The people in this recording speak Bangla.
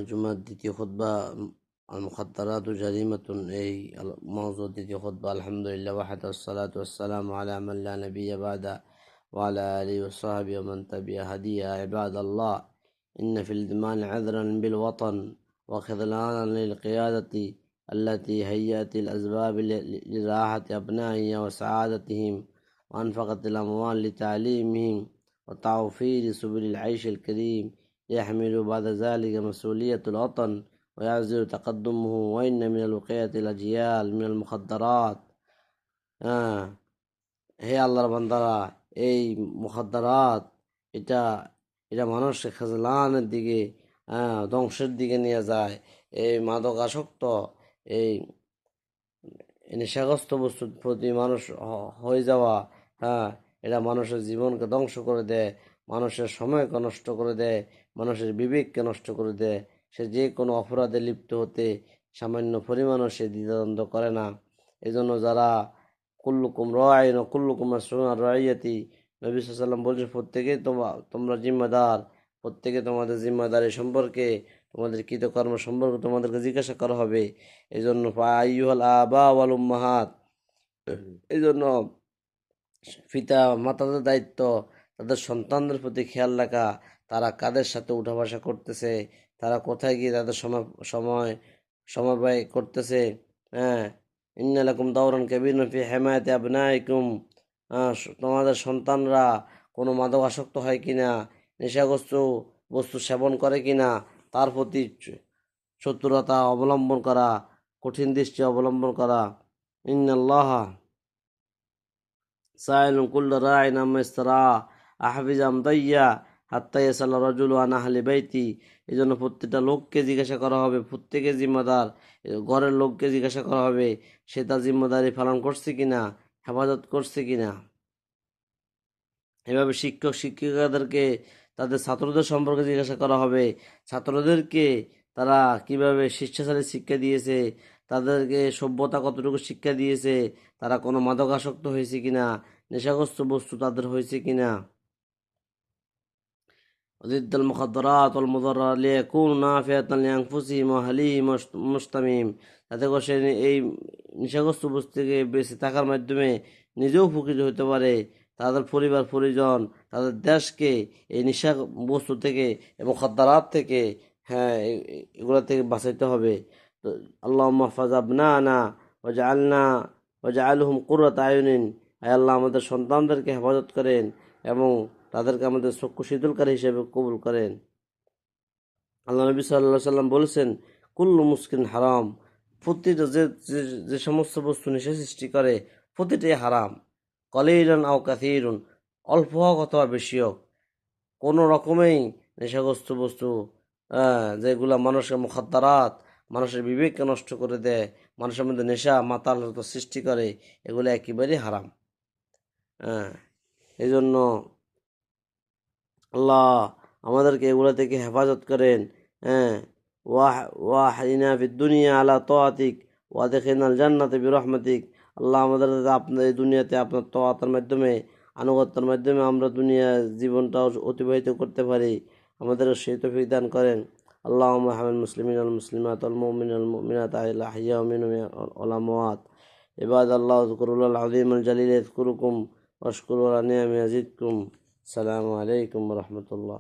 জুমার দ্বিতীয় খুতবা আল মুখাদ্দারাতু জারিমাতুন, এই মওযু দ্বিতীয় খুতবা। আলহামদুলিল্লাহ ওয়াহদা ওয়াসসালাতু ওয়াসসালামু আলা মান লা নাবিয়্যা বা'দা ওয়া আলা আলিহি ওয়া সাহবিহি ওয়া মান তাবি'a হাদিয়া। ইবাদাল্লাহ, ইন্না ফিল ইমানি 'adran বিল ওয়াতান ওয়া খিযলানান লিল কিয়াদাতি التي هيأت الأسباب لراحة أبنائها وسعادتهم وأنفقت الأموال لتعليمهم وتوفير سبل العيش الكريم يحمل بعد ذلك مسؤولية الوطن ويعزل تقدمه، وإن من الوقاية الأجيال من المخدرات। হে আল্লাহর বান্দারা, এই মুখাদ্দারাত এটা এটা মানুষকে খেজলানের দিকে, ধ্বংসের দিকে নিয়ে যায়। এই মাদকাসক্ত, এই নেশাগ্রস্ত বস্তুর প্রতি মানুষ হয়ে যাওয়া, এটা মানুষের জীবনকে ধ্বংস করে দেয়, মানুষের সময়কে নষ্ট করে দেয়, মানুষের বিবেককে নষ্ট করে দেয়। সে যে কোনো অপরাধে লিপ্ত হতে সামান্য পরিমাণও সে দ্বিধাদ্বন্দ্ব করে না। এই জন্য যারা কুল্লুকুম রাইন ও কুল্লুকুম মাসউলুন আন রাইয়াতি, নবী সাল্লাল্লাহু আলাইহি ওয়াসাল্লাম বলেছেন, প্রত্যেকেই তোমরা জিম্মাদার, প্রত্যেকে তোমাদের জিম্মাদারি সম্পর্কে, তোমাদের কৃতকর্ম সম্পর্কে তোমাদেরকে জিজ্ঞাসা করা হবে। এই জন্য আইয়ুহাল আবা ওয়াল উম্মাহাত, এই জন্য পিতা মাতাদের দায়িত্ব তাদের সন্তানদের প্রতি খেয়াল রাখা। তারা কাদের সাথে উঠা বসা করতেছে, তারা কোথায় গিয়ে তাদের সময় ব্যয় করতেছে। ইন্না লাকুম দাওরান কাবীরান ফি হিমায়াতি আবনাইকুম, তোমাদের সন্তানরা কোনো মাদক আসক্ত হয় কিনা, নেশাগ্রস্ত বস্তু সেবন করে কিনা, তার প্রতি চতুরতা অবলম্বন করা, কঠিন দৃষ্টি অবলম্বন করা। ইন্নাল্লাহা সাইলুন কুল্লু রাইন আম্মা ইসরা আহফিজ আম দাইয়া হাত্তা ইয়াসাল রাজুলু আন আহলি বাইতি। এই জন্য প্রত্যেকটা লোককে জিজ্ঞাসা করা হবে, প্রত্যেকে জিম্মাদার, ঘরের লোককে জিজ্ঞাসা করা হবে সে তার জিম্মাদারি পালন করছে কিনা, হেফাজত করছে কিনা। এভাবে শিক্ষক শিক্ষিকাদেরকে তাদের ছাত্রদের সম্পর্কে জিজ্ঞাসা করা হবে, ছাত্রদেরকে তারা কিভাবে শিষ্টাচারী শিক্ষা দিয়েছে, তাদেরকে সভ্যতা কতটুকু শিক্ষা দিয়েছে, তারা কোনো মাদকাসক্ত হয়েছে কিনা, নেশাগ্রস্ত বস্তু তাদের হয়েছে কিনা। ضد المخدرات والمضرات ليكونوا نافعة لأنفسهم وأهليهم মুস্তামিম, যাতে করে সে এই নেশাগ্রস্ত বস্তু থেকে বেঁচে থাকার মাধ্যমে নিজেও উপকৃত হতে পারে, তাদের পরিবার পরিজন, তাদের দেশকে এই নেশা বস্তু থেকে এবং মুখাদ্দারাত থেকে, এগুলো থেকে বাঁচাইতে হবে। তো আল্লাহুম্মা হফাজ আবনানা ওয়াজআলহুম কুররাতা আয়ুনিন, আয় আল্লাহ আমাদের সন্তানদেরকে হেফাজত করেন এবং তাদেরকে আমাদের চক্ষু শীতলকারী হিসেবে কবুল করেন। আল্লাহ নবী সাল্লাল্লাহু আলাইহি সাল্লাম বলেছেন, কুল্লু মুসকিন হারাম, প্রতিটা যে সমস্ত বস্তু নেশা সৃষ্টি করে প্রতিটাই হারাম। কলিলান আও কাসীরুন, অল্প হোক অথবা বেশি হোক, কোনো রকমেই নেশাগ্রস্ত বস্তু, যেগুলা মানুষের মুখাদ্দারাত, মানুষের বিবেককে নষ্ট করে দেয়, মানুষের মধ্যে নেশা মাতালতা সৃষ্টি করে, এগুলো একেবারেই হারাম। এই জন্য আল্লাহ আমাদেরকে এগুলো থেকে হেফাজত করেন। ওয়াহদিনা ফিদ দুনিয়া আলা তাআতিক ওয়াদখিলনাল জান্নাতা বিরহমাতিক। আল্লাহ আমাদের আপনার এই দুনিয়াতে আপনার তাআতের মাধ্যমে, আনুগত্যের মাধ্যমে আমরা দুনিয়া জীবনটা অতিবাহিত করতে পারি, আমাদের সেই তৌফিক দান করেন। আল্লাহুম্মা হামিল মুসলিমিন ওয়াল মুসলিমাত ওয়াল মুমিনিন ওয়াল মুমিনাত আল আহইয়া মিনহুম ওয়াল আমওয়াত। ইবাদাল্লাহ যকুরুল্লাহল আযীমুল জালিল ইয়াযকুরুকুম ওয়াশকুরু আলা নিআমিহি ইয়াজিদকুম। আসসালামু আলাইকুম ওয়া রাহমাতুল্লাহ।